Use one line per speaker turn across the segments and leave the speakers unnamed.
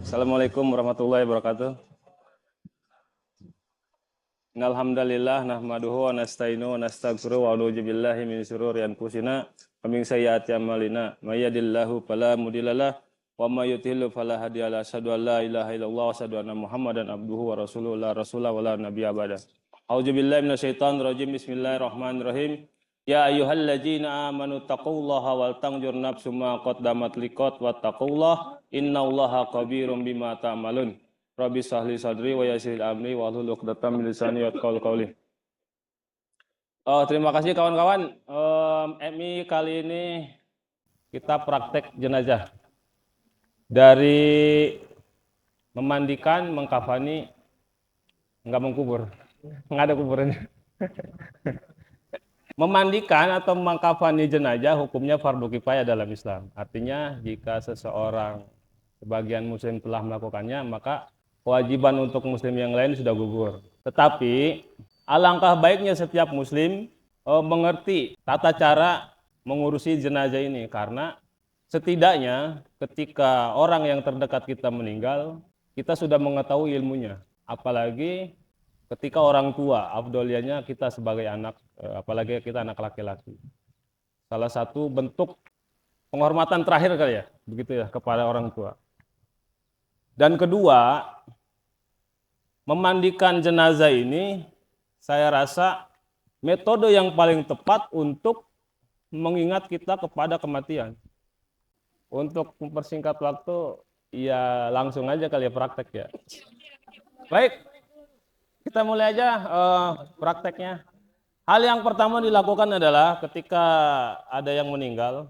Assalamualaikum warahmatullahi wabarakatuh. Innal hamdalillah nahmaduhu wa nasta'inu wa nastaghfiruh wa na'udzu billahi min syururi anfusina wa min sayyiati a'malina. May yahdihillahu fala mudhillalah wa may yudhlil fala hadiyalah. Asyhadu an la ilaha illallah wa asyhadu anna Muhammadan abduhu wa rasuluhu la rasulah wa la nabiyya ba'da. A'udzu billahi minasyaitonir rajim. Bismillahirrahmanirrahim. Ya ayyuhalladzina amanu taqullaha wal tanzur nafsum ma qaddamat liqat wattaqullaha innallaha khabirum bima ta'malun. Rabbi sahli sadri wa yassir amri wa hlul 'uqdatam min lisani yafqahu qawli. Terima kasih kawan-kawan. MI kali ini kita praktek jenazah. Dari memandikan, mengkafani, enggak mengkubur. Enggak ada kuburannya. Memandikan atau mengkafani jenazah hukumnya fardu kifayah dalam Islam. Artinya jika seseorang sebagian muslim telah melakukannya, maka kewajiban untuk muslim yang lain sudah gugur. Tetapi alangkah baiknya setiap muslim mengerti tata cara mengurusi jenazah ini, karena setidaknya ketika orang yang terdekat kita meninggal, kita sudah mengetahui ilmunya. Apalagi ketika orang tua, afdoliannya kita sebagai anak, apalagi kita anak laki-laki. Salah satu bentuk penghormatan terakhir kali ya, begitu ya, kepada orang tua. Dan kedua, memandikan jenazah ini saya rasa metode yang paling tepat untuk mengingat kita kepada kematian. Untuk mempersingkat waktu, ya langsung aja kali ya praktek ya. Baik, kita mulai aja prakteknya. Hal yang pertama dilakukan adalah ketika ada yang meninggal.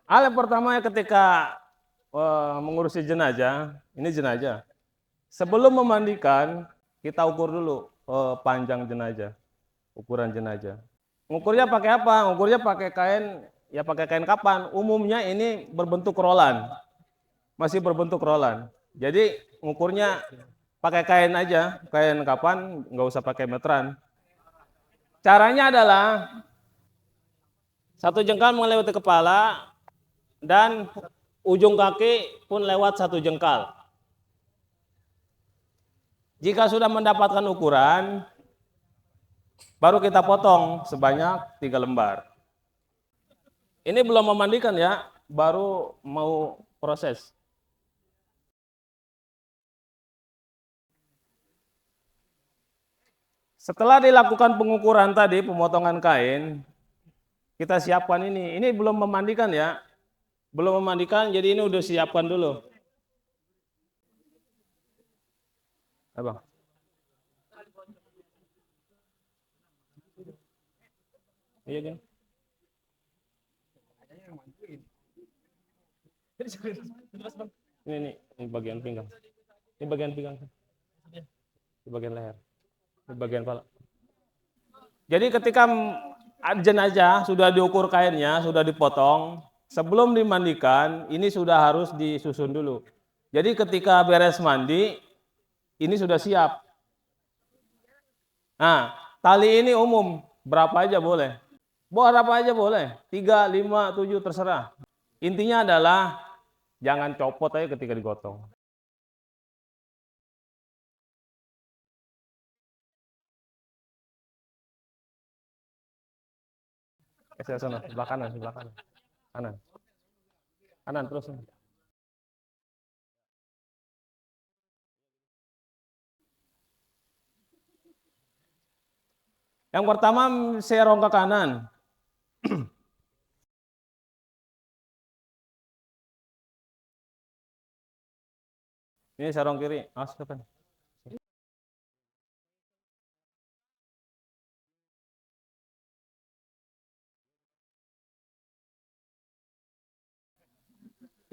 Hal yang pertama ketika mengurusi jenazah, ini jenazah. Sebelum memandikan, kita ukur dulu panjang jenazah, ukuran jenazah. Ngukurnya pakai apa? Ngukurnya pakai kain, ya pakai kain kapan. Umumnya ini berbentuk rolan, masih berbentuk rolan. Jadi ngukurnya pakai kain aja, kain kapan, nggak usah pakai meteran. Caranya adalah satu jengkal melewati kepala dan ujung kaki pun lewat satu jengkal. Jika sudah mendapatkan ukuran, baru kita potong sebanyak 3 lembar. Ini belum memandikan ya, baru mau proses. Setelah dilakukan pengukuran tadi, pemotongan kain, kita siapkan ini. Ini belum memandikan ya. Belum memandikan, jadi ini udah siapkan dulu. Abang. Iya kan? Ini bagian pinggang. Ini bagian pinggang. Ini bagian leher. Ini bagian kepala. Jadi ketika jenazah sudah diukur kainnya, sudah dipotong, sebelum dimandikan, ini sudah harus disusun dulu. Jadi ketika beres mandi, ini sudah siap. Nah, tali ini umum, berapa aja boleh. Berapa aja boleh, 3, 5, 7, terserah. Intinya adalah jangan copot aja ketika digotong. Sana, sebelah kanan, sebelah kanan. Kanan. Kanan terus. Yang pertama serong ke kanan. Ini serong kiri. Awas depan.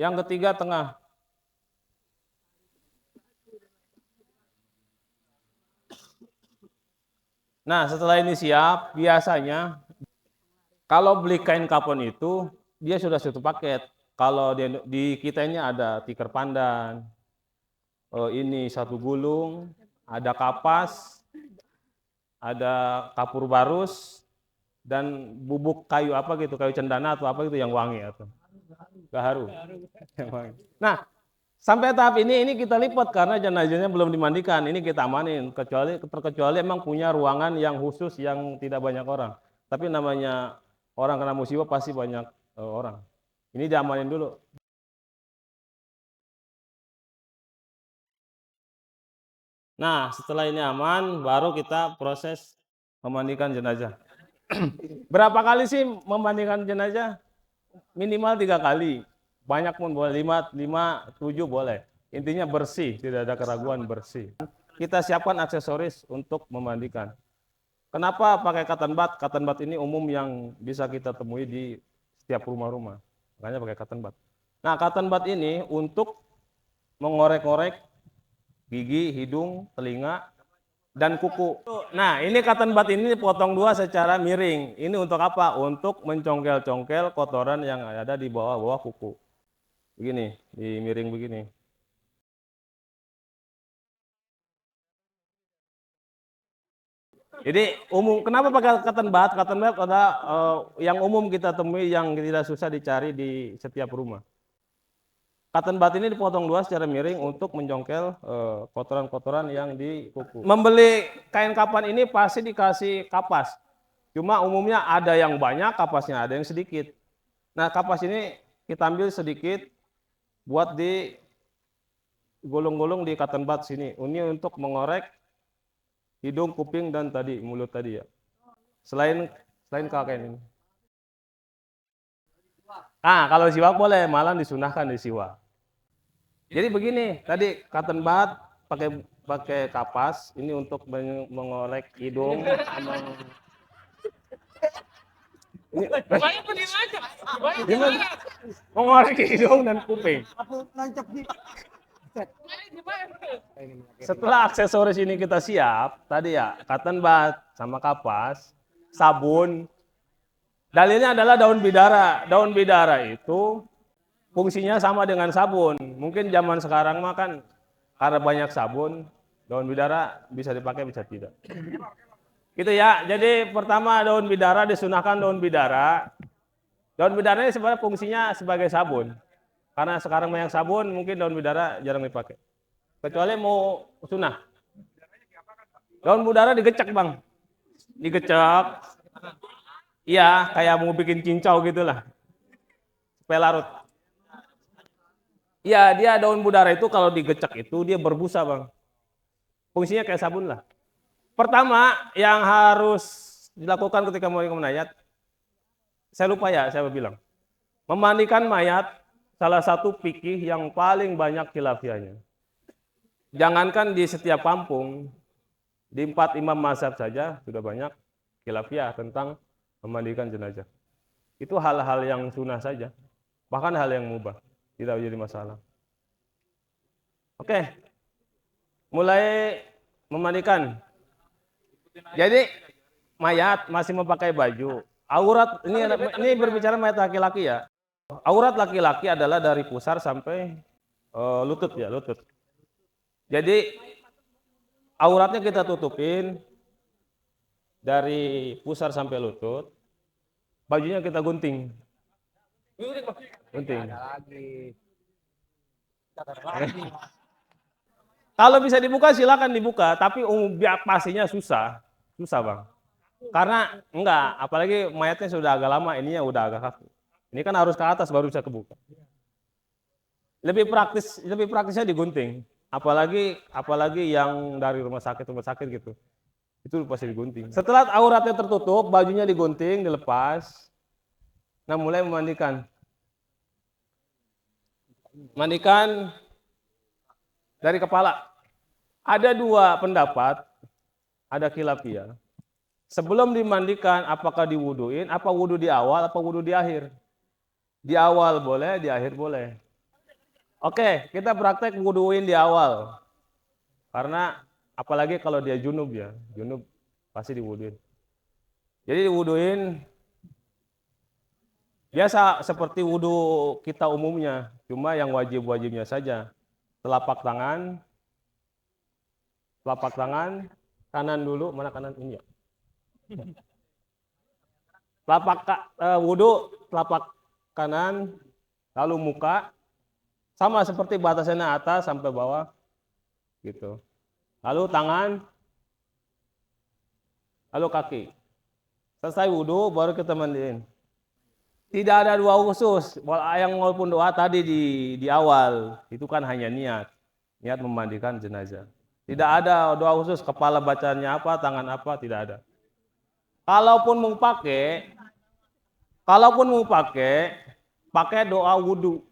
Yang ketiga tengah. Nah, setelah ini siap, biasanya kalau beli kain kapon itu dia sudah satu paket. Kalau di kita ini ada tikar pandan, ini satu gulung, ada kapas, ada kapur barus, dan bubuk kayu apa gitu, kayu cendana atau apa gitu yang wangi atau. Gaharu. Nah, sampai tahap ini kita lipat karena jenazahnya belum dimandikan. Ini kita amanin, terkecuali emang punya ruangan yang khusus yang tidak banyak orang. Tapi namanya orang kena musibah pasti banyak orang. Ini diamanin dulu. Nah, setelah ini aman, baru kita proses memandikan jenazah. Berapa kali sih memandikan jenazah? Minimal 3 kali. Banyak pun boleh, 5, 7 boleh. Intinya bersih, tidak ada keraguan, bersih. Kita siapkan aksesoris untuk memandikan. Kenapa pakai cotton bud? Cotton bud ini umum yang bisa kita temui di setiap rumah-rumah. Makanya pakai cotton bud. Nah, cotton bud ini untuk mengorek-orek gigi, hidung, telinga, dan kuku. Nah, ini cotton bud ini dipotong dua secara miring. Ini untuk apa? Untuk mencongkel-congkel kotoran yang ada di bawah-bawah kuku. Begini, di miring begini. Jadi kenapa pakai cotton bud? Cotton bud adalah yang umum kita temui yang tidak susah dicari di setiap rumah. Cotton bud ini dipotong dua secara miring untuk mencongkel kotoran-kotoran yang di kuku. Membeli kain kapan ini pasti dikasih kapas. Cuma umumnya ada yang banyak kapasnya, ada yang sedikit. Nah, kapas ini kita ambil sedikit buat di gulung-gulung di cotton bud sini. Ini untuk mengorek hidung, kuping, dan tadi mulut tadi ya. Selain kakek ini. Ah, kalau siwak boleh, malah disunahkan di siwak. Jadi begini, tadi cotton bud pakai kapas ini untuk mengorek hidung sama ini, mengorek hidung dan kuping. Setelah aksesoris ini kita siap, tadi ya cotton bud sama kapas, sabun. Dalilnya adalah daun bidara. Daun bidara itu fungsinya sama dengan sabun. Mungkin zaman sekarang mah kan karena banyak sabun, daun bidara bisa dipakai bisa tidak. Gitu ya. Jadi pertama daun bidara disunahkan daun bidara. Daun bidara ini sebenarnya fungsinya sebagai sabun. Karena sekarang banyak sabun, mungkin daun bidara jarang dipakai. Kecuali mau sunah. Daun bidara digecek, Bang. Digecek. Iya, kayak mau bikin cincau gitulah. Supaya larut. Iya, dia daun budara itu kalau digecek itu dia berbusa, Bang. Fungsinya kayak sabun lah. Pertama, yang harus dilakukan ketika mau mayat, saya lupa ya, saya bilang. Memandikan mayat, salah satu fikih yang paling banyak khilafiahnya. Jangankan di setiap kampung, di 4 imam mazhab saja sudah banyak khilafiah tentang memandikan jenazah. Itu hal-hal yang sunnah saja, bahkan hal yang mubah, tidak jadi masalah. Oke, mulai memandikan. Jadi mayat masih memakai baju. Aurat ini berbicara mayat laki-laki ya. Aurat laki-laki adalah dari pusar sampai lutut ya, lutut. Jadi auratnya kita tutupin dari pusar sampai lutut. Bajunya kita gunting. Gunting. Kalau bisa dibuka silakan dibuka, tapi pastinya susah Bang. Karena enggak, apalagi mayatnya sudah agak lama, ininya udah agak kaku. Ini kan harus ke atas baru bisa kebuka. Lebih praktisnya digunting. Apalagi yang dari rumah sakit gitu. Itu pasti digunting. Setelah auratnya tertutup, bajunya digunting, dilepas. Nah, mulai memandikan. Mandikan dari kepala. Ada 2 pendapat, ada khilafiyah. Sebelum dimandikan, apakah diwuduin, apa wudu di awal, apa wudu di akhir? Di awal boleh, di akhir boleh. Oke, kita praktek wuduin di awal. Karena apalagi kalau dia junub ya, junub pasti diwuduin. Jadi diwuduin biasa seperti wudu kita umumnya, cuma yang wajib-wajibnya saja. Telapak tangan kanan dulu, mana kanan ini ya? Wudu telapak kanan, lalu muka, sama seperti batasannya atas sampai bawah, gitu. Lalu tangan, lalu kaki. Selesai wudhu, baru kita mandiin. Tidak ada doa khusus. Yang walaupun doa tadi di awal, itu kan hanya niat memandikan jenazah. Tidak ada doa khusus, kepala bacanya apa, tangan apa, tidak ada. Kalaupun mau pakai, pakai doa wudhu.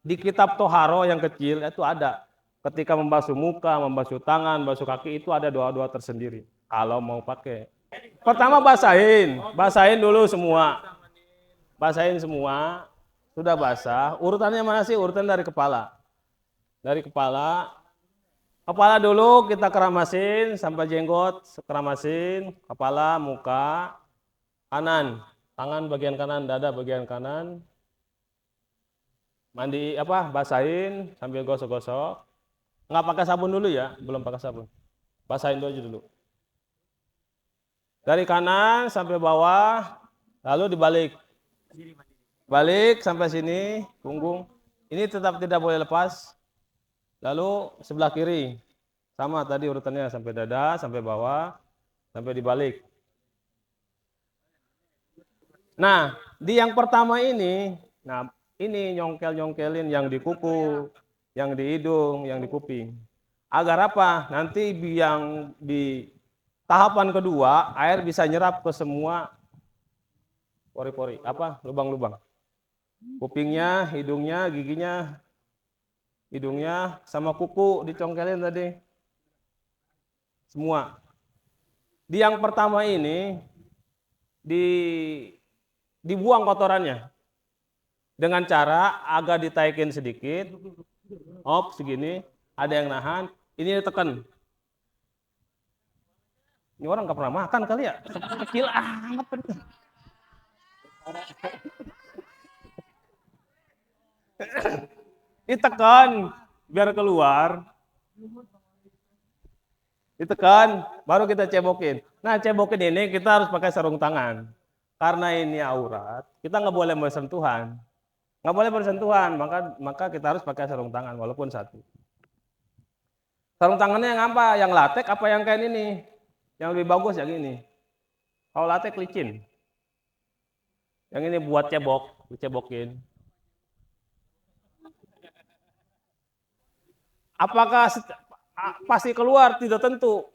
Di kitab Toharo yang kecil itu ada. Ketika membasuh muka, membasuh tangan, membasuh kaki, itu ada doa-doa tersendiri. Kalau mau pakai. Pertama basahin dulu semua. Basahin semua, sudah basah. Urutannya mana sih? Urutan dari kepala. Dari kepala dulu kita keramasin sampai jenggot, keramasin, kepala, muka, kanan, tangan bagian kanan, dada bagian kanan. Mandi basahin sambil gosok-gosok. Nggak pakai sabun dulu ya, belum pakai sabun. Basahin dulu aja dulu. Dari kanan sampai bawah, lalu dibalik. Balik sampai sini, punggung. Ini tetap tidak boleh lepas. Lalu sebelah kiri. Sama tadi urutannya sampai dada, sampai bawah, sampai dibalik. Nah, di yang pertama ini, ini nyongkel-nyongkelin yang di kuku, yang di hidung, yang di kuping. Agar apa? Nanti yang di tahapan kedua, air bisa nyerap ke semua pori-pori, lubang-lubang. Kupingnya, hidungnya, giginya, hidungnya, sama kuku dicongkelin tadi. Semua. Di yang pertama ini, dibuang kotorannya. Dengan cara agak ditaikin sedikit, segini, ada yang nahan, ini ditekan. Ini orang nggak pernah makan kali ya, kecil amat. Ditekan biar keluar. Ditekan, baru kita cebokin. Nah, cebokin ini kita harus pakai sarung tangan. Karena ini aurat, kita nggak boleh bersentuhan. Nggak boleh bersentuhan, maka kita harus pakai sarung tangan walaupun satu. Sarung tangannya yang apa? Yang latek apa yang kayak ini? Yang lebih bagus yang ini. Kalau latek licin. Yang ini buat dicebokin. Apakah pasti keluar? Tidak tentu.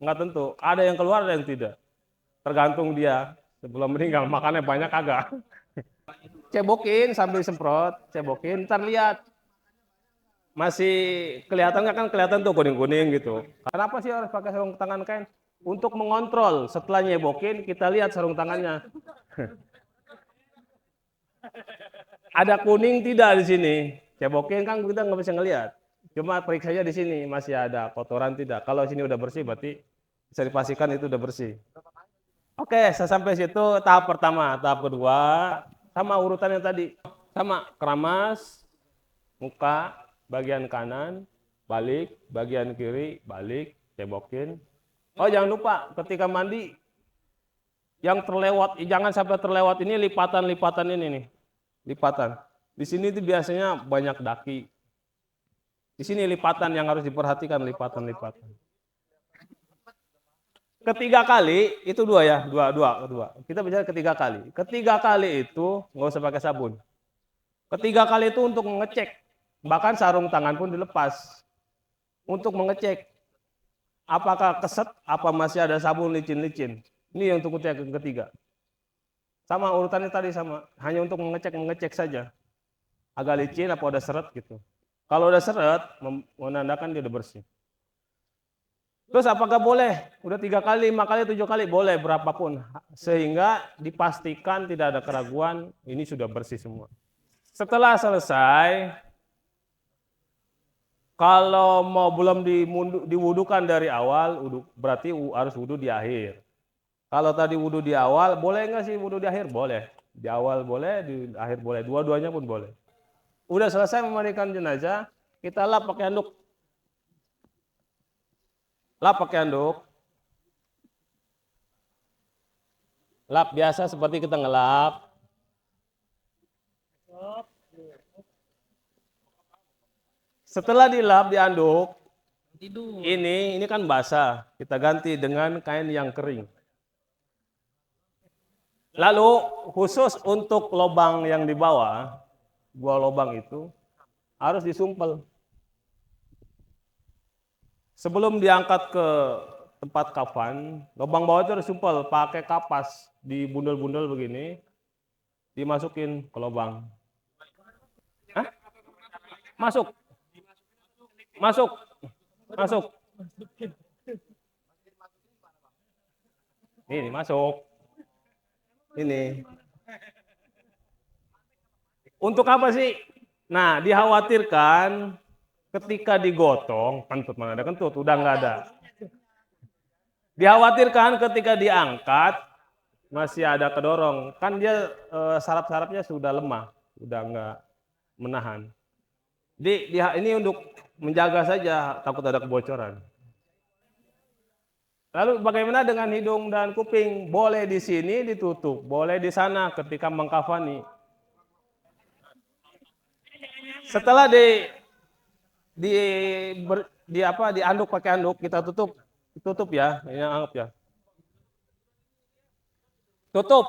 Nggak tentu. Ada yang keluar, ada yang tidak. Tergantung dia. Sebelum meninggal, makannya banyak agak. Cebokin sambil semprot, cebokin, ntar lihat. Masih kelihatan nggak? Kan kelihatan tuh kuning-kuning gitu. Kenapa sih harus pakai sarung tangan kain? Untuk mengontrol. Setelah nyebokin, kita lihat sarung tangannya. Ada kuning tidak di sini? Cebokin kan kita nggak bisa ngelihat. Cuma periksanya di sini masih ada kotoran tidak. Kalau sini udah bersih berarti bisa dipastikan itu udah bersih. Oke, saya sampai situ tahap pertama. Tahap kedua sama urutannya tadi. Sama keramas, muka, bagian kanan, balik, bagian kiri, balik, cebokin. Oh, jangan lupa ketika mandi yang terlewat, jangan sampai terlewat ini lipatan-lipatan ini nih. Lipatan. Di sini itu biasanya banyak daki. Di sini lipatan yang harus diperhatikan, lipatan-lipatan. Ketiga kali, itu dua ya, dua. Kita bicara ketiga kali. Ketiga kali itu nggak usah pakai sabun. Ketiga kali itu untuk mengecek. Bahkan sarung tangan pun dilepas. Untuk mengecek. Apakah keset, apa masih ada sabun licin-licin. Ini yang untuk yang ketiga. Sama urutannya tadi sama. Hanya untuk mengecek saja. Agak licin apa udah seret gitu. Kalau udah seret, menandakan dia udah bersih. Terus apakah boleh? Udah 3 kali, 5 kali, 7 kali? Boleh, berapapun. Sehingga dipastikan tidak ada keraguan, ini sudah bersih semua. Setelah selesai, kalau mau belum diwudukan dari awal, berarti harus wudhu di akhir. Kalau tadi wudhu di awal, boleh nggak sih wudhu di akhir? Boleh. Di awal boleh, di akhir boleh. Dua-duanya pun boleh. Udah selesai memandikan jenazah, kita lap pakai handuk. Lap pakai handuk. Lap biasa seperti kita ngelap. Setelah dilap, dianduk,
Tidur.
ini kan basah. Kita ganti dengan kain yang kering. Lalu khusus untuk lubang yang di bawah, dua lubang itu harus disumpel. Sebelum diangkat ke tempat kafan, lubang bawah itu harus sumpel pakai kapas, dibundel-bundel begini, dimasukin ke lubang. Hah? Masuk. Masuk. Masuk. Ini masuk. Ini. Untuk apa sih? Nah, dikhawatirkan ketika digotong, kentut mana ada kentut, udah nggak ada. Dikhawatirkan ketika diangkat masih ada kedorong, kan dia saraf-sarafnya sudah lemah, udah nggak menahan. Ini untuk menjaga saja, takut ada kebocoran. Lalu bagaimana dengan hidung dan kuping? Boleh di sini ditutup, boleh di sana ketika mengkafani. Setelah dianduk pakai anduk, kita tutup ya, ini anggap ya. Tutup.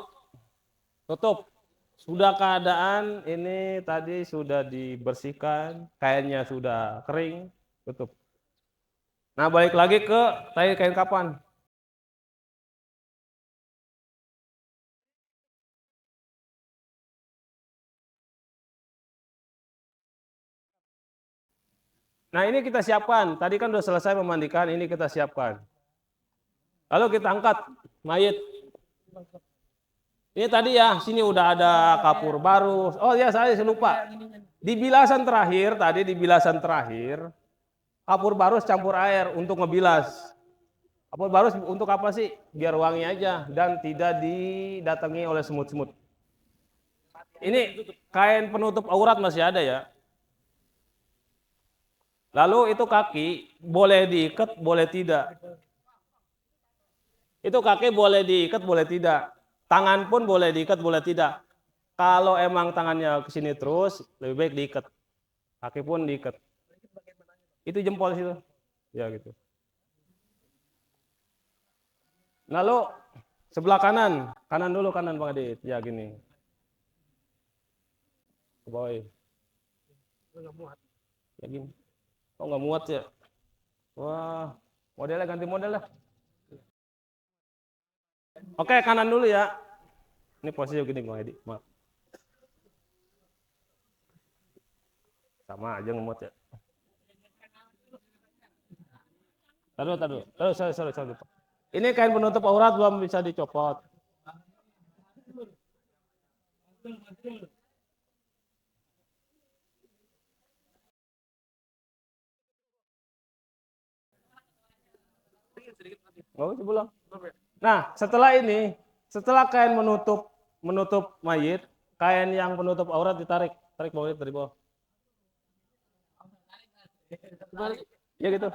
Sudah keadaan ini tadi sudah dibersihkan, kainnya sudah kering, tutup. Nah, balik lagi ke tadi kain kapan. Nah, ini kita siapkan. Tadi kan sudah selesai memandikan, ini kita siapkan. Lalu kita angkat mayit. Ini tadi ya, sini udah ada kapur baru. Oh ya, saya lupa. Di bilasan terakhir, kapur barus campur air untuk ngebilas. Kapur barus untuk apa sih? Biar wangi aja dan tidak didatangi oleh semut-semut. Ini kain penutup aurat masih ada ya. Lalu itu kaki boleh diikat, boleh tidak. Itu kaki boleh diikat, boleh tidak. Tangan pun boleh diikat, boleh tidak. Kalau emang tangannya ke sini terus, lebih baik diikat. Kaki pun diikat. Itu jempol situ. Ya gitu. Lalu sebelah kanan dulu Bang Adit. Ya gini. Ke bawah. Ya gini. Oh nggak muat ya? Wah, modelnya ganti model lah. Oke, kanan dulu ya. Ini posisi begini Bang Edi, maaf. Sama aja ngemut ya. Taruh. Sorry. Ini kain penutup aurat belum bisa dicopot. Oh, belum. Nah, setelah kain menutup mayit, kain yang penutup aurat tarik bawah dari bawah. Ya gitu.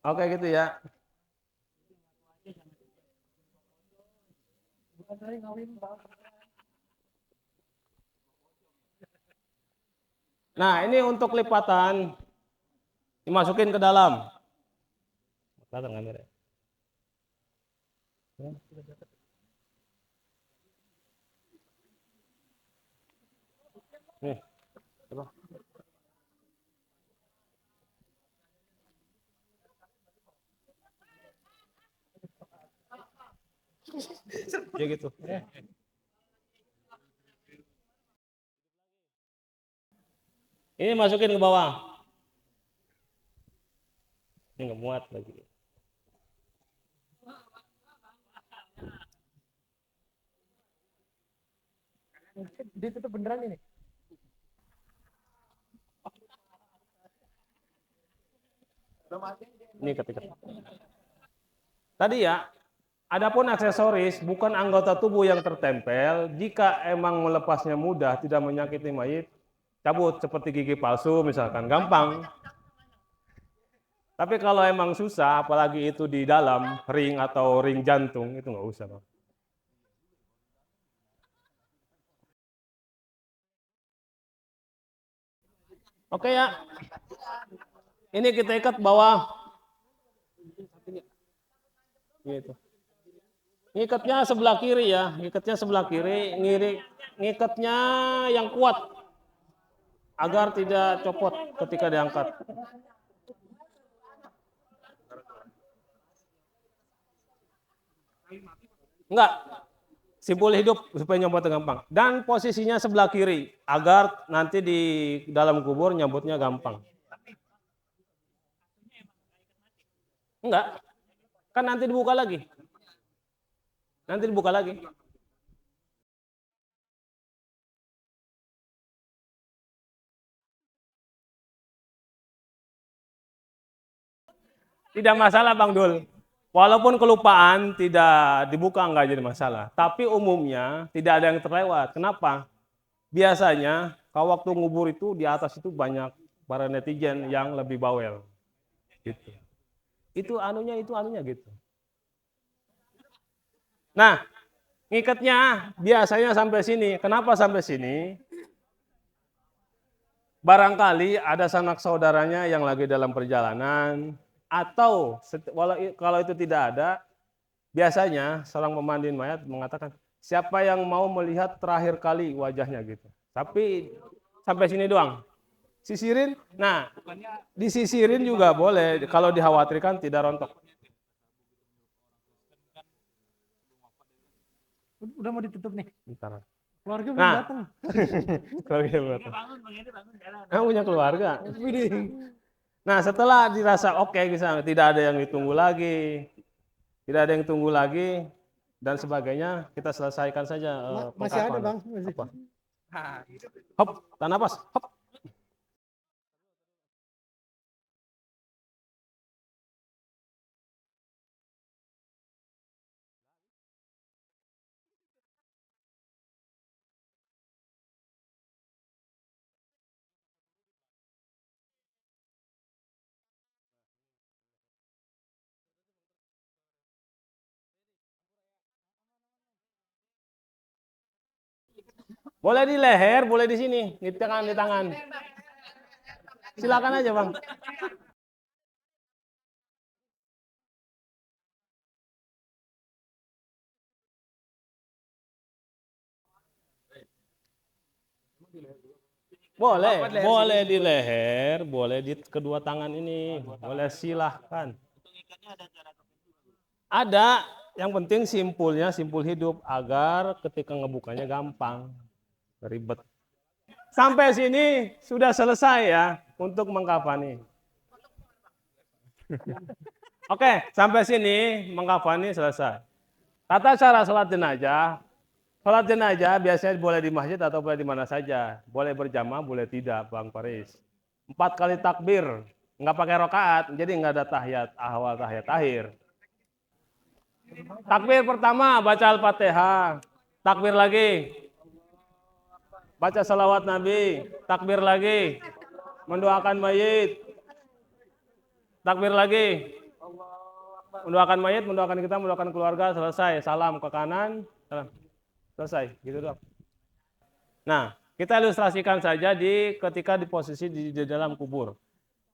Oke gitu ya. Nah, ini untuk lipatan. Dimasukin ke dalam. Kelihatan kamera. Nih. Coba. Ya gitu. Ini masukin ke bawah. Ini nggak muat lagi. Ditutup beneran ini. Ini ketika. Tadi ya, adapun aksesoris bukan anggota tubuh yang tertempel, jika emang melepasnya mudah, tidak menyakiti mayit, cabut seperti gigi palsu misalkan, gampang. Tapi kalau emang susah, apalagi itu di dalam ring atau ring jantung, itu nggak usah, Bang. Oke ya. Ini kita ikat bawah. Gitu. Ngikatnya sebelah kiri ya, ngikatnya sebelah kiri, ngikatnya yang kuat agar tidak copot ketika diangkat. Enggak, simpul hidup supaya nyambutnya gampang. Dan posisinya sebelah kiri agar nanti di dalam kubur nyambutnya gampang. Enggak, kan nanti dibuka lagi. Nanti dibuka lagi. Tidak masalah Bang Dul. Walaupun kelupaan tidak dibuka enggak jadi masalah. Tapi umumnya tidak ada yang terlewat. Kenapa? Biasanya kalau waktu ngubur itu di atas itu banyak para netizen yang lebih bawel. Gitu. Itu anunya gitu. Nah, ngikatnya biasanya sampai sini. Kenapa sampai sini? Barangkali ada sanak saudaranya yang lagi dalam perjalanan, atau kalau itu tidak ada, biasanya seorang pemandiin mayat mengatakan, siapa yang mau melihat terakhir kali wajahnya gitu. Tapi sampai sini doang. Sisirin, nah disisirin juga boleh, kalau dikhawatirkan tidak rontok.
Udah mau ditutup nih.
Bentar.
Keluarga belum datang.
Keluarga belum datang. Punya keluarga. Nah, setelah dirasa oke, misalnya tidak ada yang ditunggu lagi, dan sebagainya, kita selesaikan saja.
Masih ada Bang.
Apa? Hop, tahan napas. Hop. Boleh di leher, boleh di sini, di tangan. Silakan aja, Bang. Boleh di leher, boleh di kedua tangan ini, boleh silahkan. Ada, yang penting simpul hidup agar ketika ngebukanya gampang, ribet. Sampai sini sudah selesai ya untuk mengkafani. Oke, sampai sini mengkafani selesai. Tata cara sholat jenazah. Sholat jenazah biasanya boleh di masjid atau boleh di mana saja. Boleh berjamaah, boleh tidak, Bang Faris. 4 kali takbir, nggak pakai rokaat, jadi nggak ada tahiyat awal, tahiyat akhir. Takbir pertama baca Al-Fatihah, takbir lagi, baca salawat Nabi, takbir lagi, mendoakan mayit, takbir lagi, mendoakan mayit, mendoakan kita, mendoakan keluarga, selesai, salam ke kanan, salam. Selesai, gitu dong. Nah, kita ilustrasikan saja ketika di posisi di dalam kubur.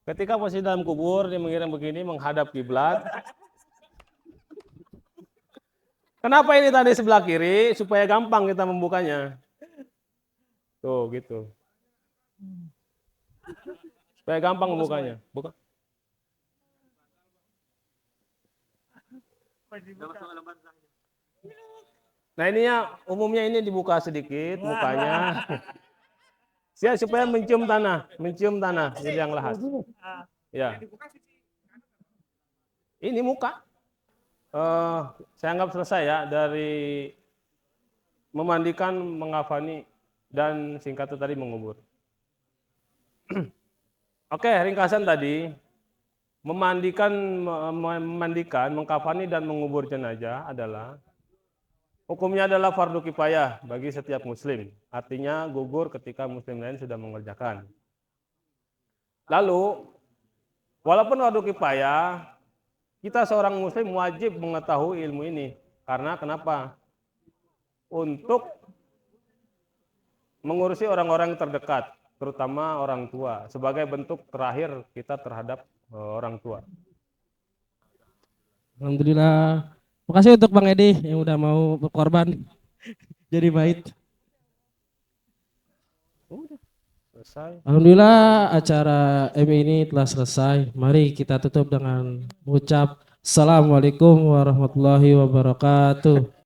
Ketika posisi dalam kubur, dia mengiring begini, menghadap kiblat. Kenapa ini tadi sebelah kiri? Supaya gampang kita membukanya. Tuh, gitu. Supaya gampang membukanya. Buka. Nah, ininya umumnya ini dibuka sedikit mukanya. Supaya mencium tanah jadi yang lahas. Ya. Ini muka. Saya anggap selesai ya dari memandikan, mengkafani, dan singkatnya tadi mengubur. Oke, ringkasan tadi memandikan, mengkafani dan mengubur jenazah adalah hukumnya adalah fardu kifayah bagi setiap muslim. Artinya gugur ketika muslim lain sudah mengerjakan. Lalu, walaupun fardu kifayah, kita seorang muslim wajib mengetahui ilmu ini. Karena kenapa? Untuk mengurusi orang-orang terdekat. terutama orang tua sebagai bentuk terakhir kita terhadap orang tua.
Alhamdulillah. Makasih untuk Bang Edi yang udah mau berkorban jadi bait.
Selesai.
Alhamdulillah acara MI ini telah selesai. Mari kita tutup dengan mengucap Assalamualaikum warahmatullahi wabarakatuh.